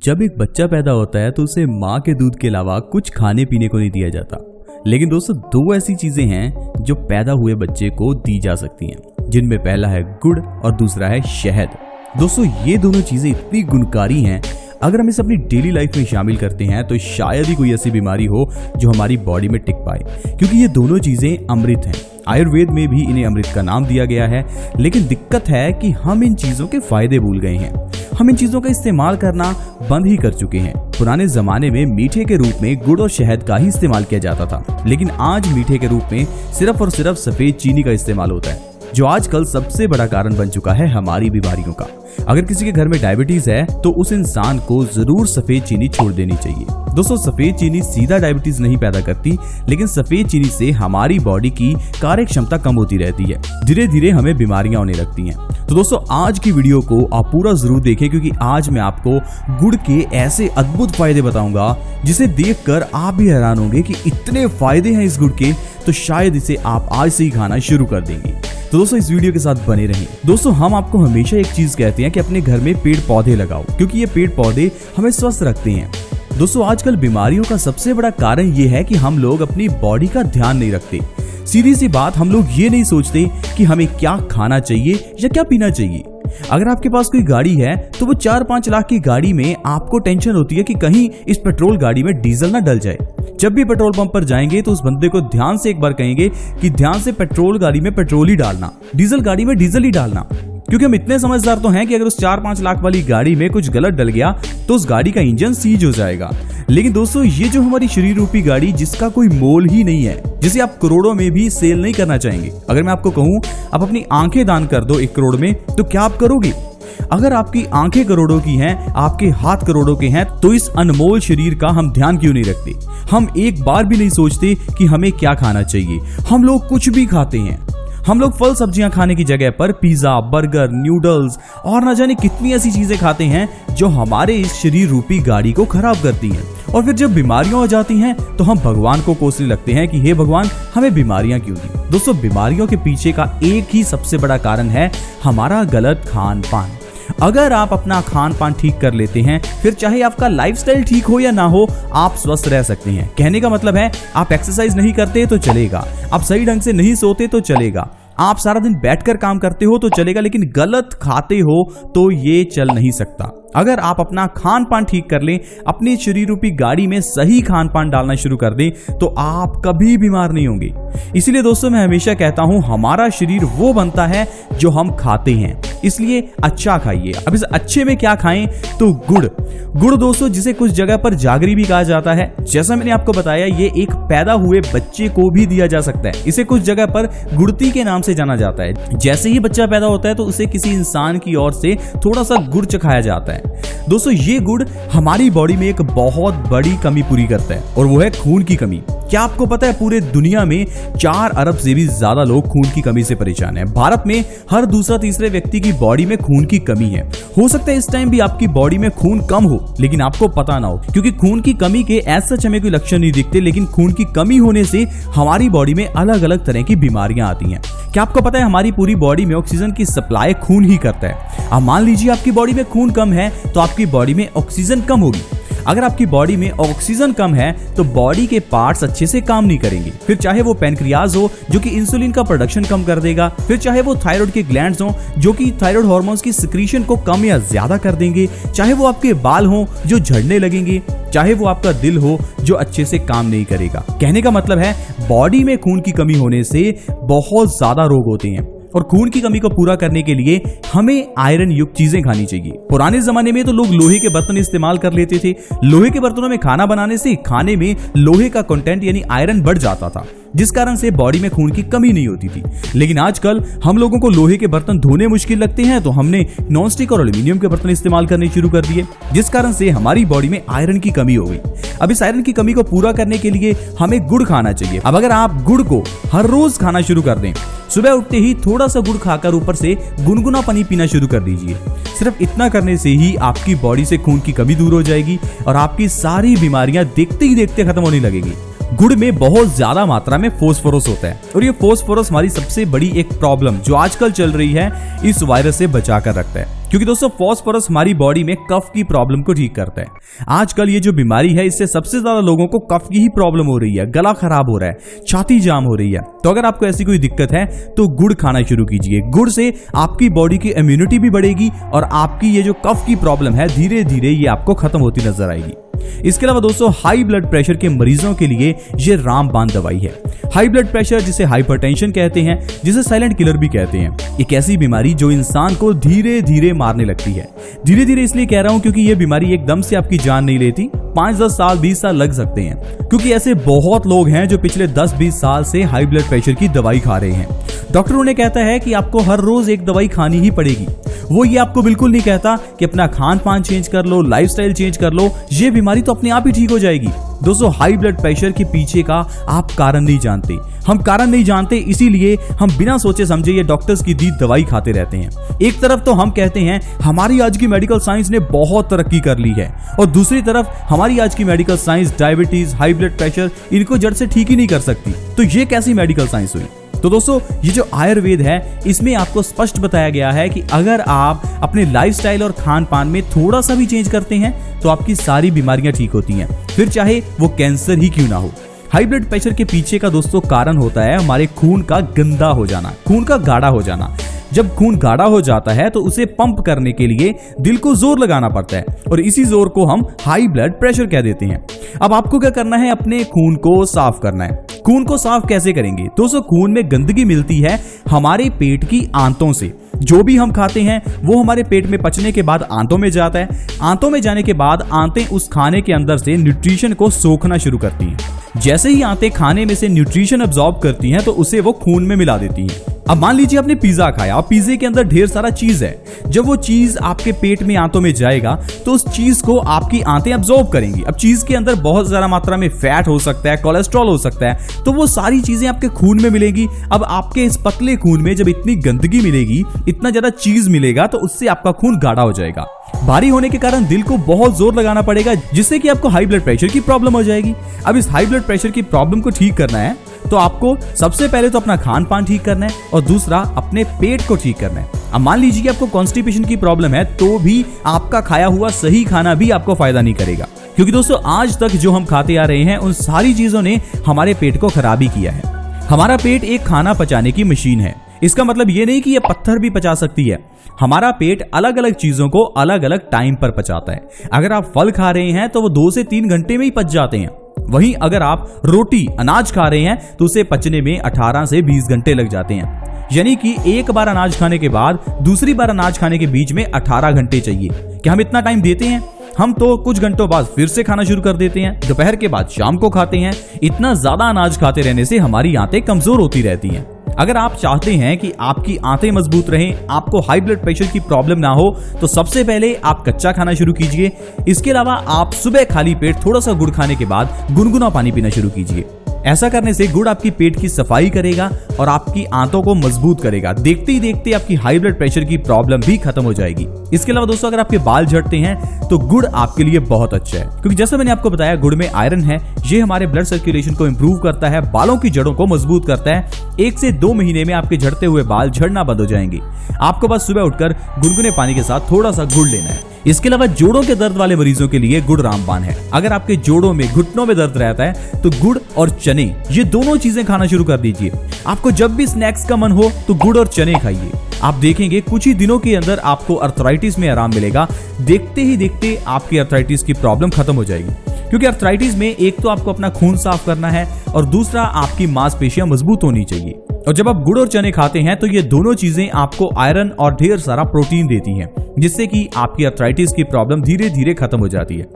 जब एक बच्चा पैदा होता है तो उसे माँ के दूध के अलावा कुछ खाने पीने को नहीं दिया जाता। लेकिन दोस्तों दो ऐसी चीजें हैं जो पैदा हुए बच्चे को दी जा सकती हैं, जिनमें पहला है गुड़ और दूसरा है शहद। दोस्तों ये दोनों चीजें इतनी गुणकारी हैं, अगर हम इसे अपनी डेली लाइफ में शामिल करते हैं तो शायद ही कोई ऐसी बीमारी हो जो हमारी बॉडी में टिक पाए, क्योंकि ये दोनों चीजें अमृत हैं। आयुर्वेद में भी इन्हें अमृत का नाम दिया गया है। लेकिन दिक्कत है कि हम इन चीजों के फायदे भूल गए हैं। हम इन चीजों का इस्तेमाल करना बंद ही कर चुके हैं। पुराने जमाने में मीठे के रूप में गुड़ और शहद का ही इस्तेमाल किया जाता था, लेकिन आज मीठे के रूप में सिर्फ और सिर्फ सफेद चीनी का इस्तेमाल होता है, जो आजकल सबसे बड़ा कारण बन चुका है हमारी बीमारियों का। अगर किसी के घर में डायबिटीज है तो उस इंसान को जरूर सफेद चीनी छोड़ देनी चाहिए। दोस्तों सफेद चीनी सीधा डायबिटीज नहीं पैदा करती, लेकिन सफेद चीनी से हमारी बॉडी की कार्य क्षमता कम होती रहती है, धीरे धीरे हमें बीमारियां होने लगती हैं। तो दोस्तों आज की वीडियो को आप पूरा जरूर देखें, क्योंकि आज मैं आपको गुड़ के ऐसे अद्भुत फायदे बताऊंगा जिसे देखकर आप भी हैरान होंगे कि इतने फायदे हैं इस गुड़ के, तो शायद इसे आप आज से ही खाना शुरू कर देंगे। तो दोस्तों इस वीडियो के साथ बने रहें। दोस्तों हम आपको हमेशा एक चीज कहते हैं कि अपने घर में पेड़ पौधे लगाओ, क्योंकि ये पेड़ पौधे हमें स्वस्थ रखते हैं। दोस्तों आजकल बीमारियों का सबसे बड़ा कारण ये है कि हम लोग अपनी बॉडी का ध्यान नहीं रखते। सीधी सी बात, हम लोग ये नहीं सोचते कि हमें क्या खाना चाहिए या क्या पीना चाहिए। अगर आपके पास कोई गाड़ी है तो वो 4-5 लाख की गाड़ी में आपको टेंशन होती है कि कहीं इस पेट्रोल गाड़ी में डीजल ना डल जाए। जब भी पेट्रोल पंप पर जाएंगे तो उस बंदे को ध्यान से एक बार कहेंगे कि ध्यान से पेट्रोल गाड़ी में पेट्रोल ही डालना, डीजल गाड़ी में डीजल ही डालना, क्योंकि हम इतने समझदार तो हैं कि अगर उस 4-5 लाख वाली गाड़ी में कुछ गलत डल गया तो उस गाड़ी का इंजन सीज हो जाएगा। लेकिन दोस्तों ये जो हमारी शरीर रूपी गाड़ी, जिसका कोई मोल ही नहीं है, जिसे आप करोड़ों में भी सेल नहीं करना चाहेंगे, अगर मैं आपको कहूं आप अपनी आंखें दान कर दो 1 करोड़ में, तो क्या आप करोगे? अगर आपकी आंखें करोड़ों की हैं, आपके हाथ करोड़ों के हैं, तो इस अनमोल शरीर का हम ध्यान क्यों नहीं रखते? हम एक बार भी नहीं सोचते कि हमें क्या खाना चाहिए। हम लोग कुछ भी खाते हैं। हम लोग फल सब्जियां खाने की जगह पर पिज्जा, बर्गर, न्यूडल्स और न जाने कितनी ऐसी चीजें खाते हैं जो हमारे इस शरीर रूपी गाड़ी को खराब करती हैं। और फिर जब बीमारियां हो जाती हैं तो हम भगवान को कोसने लगते हैं कि हे भगवान हमें बीमारियां क्यों दी। दोस्तों बीमारियों के पीछे का एक ही सबसे बड़ा कारण है हमारा गलत खान पान। अगर आप अपना खान पान ठीक कर लेते हैं, फिर चाहे आपका लाइफस्टाइल ठीक हो या ना हो, आप स्वस्थ रह सकते हैं। कहने का मतलब है आप एक्सरसाइज नहीं करते तो चलेगा, आप सही ढंग से नहीं सोते तो चलेगा, आप सारा दिन बैठकर काम करते हो तो चलेगा, लेकिन गलत खाते हो तो ये चल नहीं सकता। अगर आप अपना खान पान ठीक कर लें, अपनी शरीर रूपी गाड़ी में सही खान पान डालना शुरू कर दें, तो आप कभी बीमार नहीं होंगे। इसीलिए दोस्तों मैं हमेशा कहता हूं हमारा शरीर वो बनता है जो हम खाते हैं, इसलिए अच्छा खाइए। अब इस अच्छे में क्या खाएं? तो गुड़ दोस्तों जिसे कुछ जगह पर जागरी भी कहा जाता है। जैसा मैंने आपको बताया, ये एक पैदा हुए बच्चे को भी दिया जा सकता है। इसे कुछ जगह पर गुड़ती के नाम से जाना जाता है। जैसे ही बच्चा पैदा होता है तो उसे किसी इंसान की ओर से थोड़ा सा गुड़ चखाया जाता है। दोस्तों ये गुड़ हमारी बॉडी में एक बहुत बड़ी कमी पूरी करता है, और वो है खून की कमी। क्या आपको पता है पूरे दुनिया में 4 अरब से भी ज्यादा लोग खून की कमी से परेशान हैं। भारत में हर दूसरा तीसरे व्यक्ति की बॉडी में खून की कमी है। हो सकता है इस टाइम भी आपकी बॉडी में खून कम हो, लेकिन आपको पता ना हो, क्योंकि खून की कमी के ऐसा हमें कोई लक्षण नहीं दिखते, लेकिन खून की कमी होने से हमारी बॉडी में अलग अलग तरह की बीमारियां आती हैं। क्या आपको पता है हमारी पूरी बॉडी में ऑक्सीजन की सप्लाई खून ही करता है। अब मान लीजिए आपकी बॉडी में खून कम है तो आपकी बॉडी में ऑक्सीजन कम होगी। अगर आपकी बॉडी में ऑक्सीजन कम है तो बॉडी के पार्ट्स अच्छे से काम नहीं करेंगे। फिर चाहे वो पैनक्रियाज हो जो कि इंसुलिन का प्रोडक्शन कम कर देगा, फिर चाहे वो थायराइड के ग्लैंड्स हो जो कि थायराइड हार्मोन्स की सिक्रीशन को कम या ज्यादा कर देंगे, चाहे वो आपके बाल हो जो झड़ने लगेंगे, चाहे वो आपका दिल हो जो अच्छे से काम नहीं करेगा। कहने का मतलब है बॉडी में खून की कमी होने से बहुत ज्यादा रोग होते हैं, और खून की कमी को पूरा करने के लिए हमें आयरन युक्त चीजें खानी चाहिए। पुराने जमाने में तो लोग लोहे के बर्तन इस्तेमाल कर लेते थे। लोहे के बर्तनों में खाना बनाने से खाने में लोहे का कंटेंट यानी आयरन बढ़ जाता था, जिस कारण से बॉडी में खून की कमी नहीं होती थी। लेकिन आजकल हम लोगों को लोहे के बर्तन धोने मुश्किल लगते हैं, तो हमने नॉनस्टिक और एल्यूमिनियम के बर्तन इस्तेमाल करने शुरू कर दिए, जिस कारण से हमारी बॉडी में आयरन की कमी हो गई। अब इस आयरन की कमी को पूरा करने के लिए हमें गुड़ खाना चाहिए। अब अगर आप गुड़ को हर रोज खाना शुरू कर दें, सुबह उठते ही थोड़ा सा गुड़ खाकर ऊपर से गुनगुना पानी पीना शुरू कर दीजिए। सिर्फ इतना करने से ही आपकी बॉडी से खून की कमी दूर हो जाएगी और आपकी सारी बीमारियां देखते ही देखते खत्म होने लगेगी। गुड़ में बहुत ज्यादा मात्रा में फास्फोरस होता है, और ये फास्फोरस हमारी सबसे बड़ी एक प्रॉब्लम जो आजकल चल रही है, इस वायरस से बचा कर रखता है। क्योंकि दोस्तों फास्फोरस हमारी बॉडी में कफ की प्रॉब्लम को ठीक करता है। आजकल ये जो बीमारी है इससे सबसे ज्यादा लोगों को कफ की ही प्रॉब्लम हो रही है, गला खराब हो रहा है, छाती जाम हो रही है। तो अगर आपको ऐसी कोई दिक्कत है तो गुड़ खाना शुरू कीजिए। गुड़ से आपकी बॉडी की इम्यूनिटी भी बढ़ेगी और आपकी ये जो कफ की प्रॉब्लम है धीरे धीरे ये आपको खत्म होती नजर आएगी। इसके अलावा दोस्तों हाई ब्लड प्रेशर के मरीजों के लिए ये रामबाण दवाई है। हाई ब्लड प्रेशर जिसे हाइपरटेंशन कहते हैं, जिसे साइलेंट किलर भी कहते हैं, एक ऐसी बीमारी जो इंसान को धीरे धीरे मारने लगती है। धीरे धीरे इसलिए कह रहा हूं क्योंकि ये बीमारी एकदम से आपकी जान नहीं लेती, 5-10 साल 20 साल लग सकते हैं। क्योंकि ऐसे बहुत लोग हैं जो पिछले 10-20 साल से हाई ब्लड प्रेशर की दवाई खा रहे हैं। डॉक्टर उन्हें कहता है कि आपको हर रोज एक दवाई खानी ही पड़ेगी। वो ये आपको बिल्कुल नहीं कहता कि अपना खान पान चेंज कर लो, लाइफस्टाइल चेंज कर लो, ये बीमारी तो अपने आप ही ठीक हो जाएगी। दोस्तों हाई ब्लड प्रेशर के पीछे का आप कारण नहीं जानते, हम कारण नहीं जानते, इसीलिए हम बिना सोचे समझे ये डॉक्टर्स की दी दवाई खाते रहते हैं। एक तरफ तो हम कहते हैं हमारी आज की मेडिकल साइंस ने बहुत तरक्की कर ली है, और दूसरी तरफ हमारी आज की medical science diabetes, high blood pressure इनको जड़ से ठीक ही नहीं कर सकती। तो ये कैसी मेडिकल साइंस हुई? तो दोस्तों ये जो आयुर्वेद है इसमें आपको स्पष्ट बताया गया है कि अगर आप अपने लाइफस्टाइल और खान पान में थोड़ा सा भी चेंज करते हैं तो आपकी सारी बीमारियां ठीक होती हैं, फिर चाहे वो कैंसर ही क्यों ना हो। हाई ब्लड प्रेशर के पीछे का दोस्तों कारण होता है हमारे खून का गंदा हो जाना, खून का गाढ़ा हो जाना। जब खून गाढ़ा हो जाता है तो उसे पंप करने के लिए दिल को जोर लगाना पड़ता है, और इसी जोर को हम हाई ब्लड प्रेशर कह देते हैं। अब आपको क्या करना है? अपने खून को साफ करना है। खून को साफ कैसे करेंगे? दोस्तों खून में गंदगी मिलती है हमारे पेट की आंतों से। जो भी हम खाते हैं वो हमारे पेट में पचने के बाद आंतों में जाता है। आंतों में जाने के बाद आंतें उस खाने के अंदर से न्यूट्रिशन को सोखना शुरू करती हैं। जैसे ही आंतें खाने में से न्यूट्रिशन अब्सॉर्ब करती हैं तो उसे वो खून में मिला देती हैं। अब मान लीजिए आपने पिज्जा खाया, अब पिज्जे के अंदर ढेर सारा चीज है। जब वो चीज आपके पेट में आंतों में जाएगा तो उस चीज को आपकी आंतें अब्सॉर्ब करेंगी। अब चीज के अंदर बहुत ज्यादा मात्रा में फैट हो सकता है, कोलेस्ट्रॉल हो सकता है, तो वो सारी चीजें आपके खून में मिलेगी। अब आपके इस पतले खून में जब इतनी गंदगी मिलेगी, इतना ज्यादा चीज मिलेगा, तो उससे आपका खून गाढ़ा हो जाएगा। भारी होने के कारण दिल को बहुत जोर लगाना पड़ेगा, जिससे कि आपको हाई ब्लड प्रेशर की प्रॉब्लम हो जाएगी। अब इस हाई ब्लड प्रेशर की प्रॉब्लम को ठीक करना है तो आपको सबसे पहले तो अपना खान पान ठीक करना है और दूसरा अपने पेट को ठीक करना है। अब मान लीजिए कि आपको कॉन्स्टिपेशन की प्रॉब्लम है तो भी आपका खाया हुआ सही खाना भी आपको फायदा नहीं करेगा, क्योंकि दोस्तों आज तक जो हम खाते आ रहे हैं उन सारी चीजों ने हमारे पेट को खराब ही किया है। हमारा पेट एक खाना पचाने की मशीन है। इसका मतलब ये नहीं कि ये पत्थर भी पचा सकती है। हमारा पेट अलग अलग चीजों को अलग अलग टाइम पर पचाता है। अगर आप फल खा रहे हैं तो वो 2 से 3 घंटे में ही पच जाते हैं। वहीं अगर आप रोटी अनाज खा रहे हैं तो उसे पचने में 18 से 20 घंटे लग जाते हैं। यानी कि एक बार अनाज खाने के बाद दूसरी बार अनाज खाने के बीच में 18 घंटे चाहिए। क्या हम इतना टाइम देते हैं? हम तो कुछ घंटों बाद फिर से खाना शुरू कर देते हैं, दोपहर के बाद शाम को खाते हैं। इतना ज्यादा अनाज खाते रहने से हमारी आंतें कमजोर होती रहती हैं। अगर आप चाहते हैं कि आपकी आंतें मजबूत रहें, आपको हाई ब्लड प्रेशर की प्रॉब्लम ना हो, तो सबसे पहले आप कच्चा खाना शुरू कीजिए। इसके अलावा आप सुबह खाली पेट थोड़ा सा गुड़ खाने के बाद गुनगुना पानी पीना शुरू कीजिए। ऐसा करने से गुड़ आपकी पेट की सफाई करेगा और आपकी आंतों को मजबूत करेगा। देखते ही देखते आपकी हाई ब्लड प्रेशर की प्रॉब्लम भी खत्म हो जाएगी। इसके अलावा दोस्तों अगर आपके बाल झड़ते हैं तो गुड़ आपके लिए बहुत अच्छा है, क्योंकि जैसा मैंने आपको बताया गुड़ में आयरन है। ये हमारे ब्लड सर्कुलेशन को इंप्रूव करता है, बालों की जड़ों को मजबूत करता है। 1 से 2 महीने में आपके झड़ते हुए बाल झड़ना बंद हो जाएंगे। आपको बस सुबह उठकर गुनगुने पानी के साथ थोड़ा सा गुड़ लेना है। इसके अलावा जोड़ों के दर्द वाले मरीजों के लिए गुड़ रामबाण है। अगर आपके जोड़ों में, घुटनों में दर्द रहता है तो गुड़ और चने, ये दोनों चीजें खाना शुरू कर दीजिए। आपको जब भी स्नैक्स का मन हो तो गुड़ और चने खाइए। आप देखेंगे कुछ ही दिनों के अंदर आपको अर्थराइटिस में आराम मिलेगा। देखते ही देखते आपकी अर्थराइटिस की प्रॉब्लम खत्म हो जाएगी, क्योंकि अर्थराइटिस में एक तो आपको अपना खून साफ करना है और दूसरा आपकी मांसपेशियां मजबूत होनी चाहिए। और जब आप गुड़ और चने खाते हैं तो ये दोनों चीजें आपको आयरन और ढेर सारा प्रोटीन देती हैं, जिससे कि आपकी अर्थराइटिस की प्रॉब्लम धीरे धीरे खत्म हो जाती है।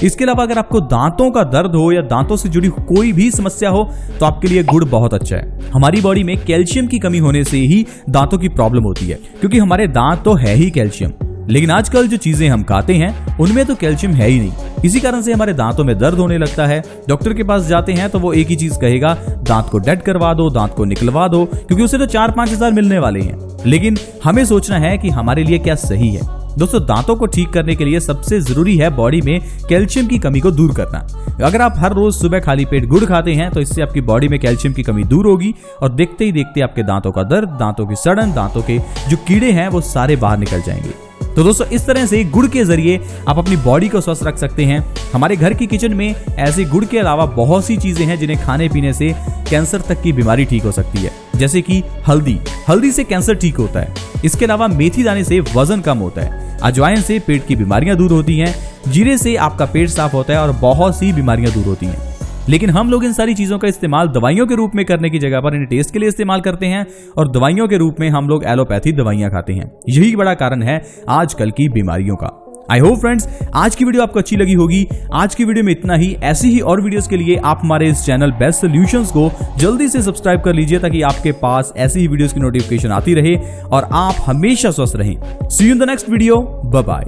इसके अलावा अगर आपको दांतों का दर्द हो या दांतों से जुड़ी कोई भी समस्या हो तो आपके लिए गुड़ बहुत अच्छा है। हमारी बॉडी में कैल्शियम की कमी होने से ही दांतों की प्रॉब्लम होती है, क्योंकि हमारे दांत तो है ही कैल्शियम, लेकिन आजकल जो चीजें हम खाते हैं उनमें तो कैल्शियम है ही नहीं। इसी कारण से हमारे दांतों में दर्द होने लगता है। डॉक्टर के पास जाते हैं तो वो एक ही चीज कहेगा, दांत को डेड करवा दो, दांत को निकलवा दो, क्योंकि उसे तो 4-5 हजार मिलने वाले हैं। लेकिन हमें सोचना है कि हमारे लिए क्या सही है। दोस्तों दांतों को ठीक करने के लिए सबसे जरूरी है बॉडी में कैल्शियम की कमी को दूर करना। अगर आप हर रोज सुबह खाली पेट गुड़ खाते हैं तो इससे आपकी बॉडी में कैल्शियम की कमी दूर होगी और देखते ही देखते आपके दांतों का दर्द, दांतों की सड़न, दांतों के जो कीड़े हैं वो सारे बाहर निकल जाएंगे। तो दोस्तों इस तरह से गुड़ के जरिए आप अपनी बॉडी को स्वस्थ रख सकते हैं। हमारे घर की किचन में ऐसे गुड़ के अलावा बहुत सी चीजें हैं जिन्हें खाने पीने से कैंसर तक की बीमारी ठीक हो सकती है, जैसे कि हल्दी से कैंसर ठीक होता है। इसके अलावा मेथी दाने से वजन कम होता है, अजवाइन से पेट की बीमारियां दूर होती हैं, जीरे से आपका पेट साफ होता है और बहुत सी बीमारियां दूर होती हैं। लेकिन हम लोग इन सारी चीजों का इस्तेमाल दवाइयों के रूप में करने की जगह पर इन्हें टेस्ट के लिए इस्तेमाल करते हैं और दवाइयों के रूप में हम लोग एलोपैथी दवाइयां खाते हैं। यही बड़ा कारण है आजकल की बीमारियों का। आई होप फ्रेंड्स आज की वीडियो आपको अच्छी लगी होगी। आज की वीडियो में इतना ही। ऐसी ही और वीडियोस के लिए आप हमारे इस चैनल बेस्ट सॉल्यूशंस को जल्दी से सब्सक्राइब कर लीजिए ताकि आपके पास ऐसी ही वीडियोस की नोटिफिकेशन आती रहे और आप हमेशा स्वस्थ रहें। See you in the next video. Bye bye.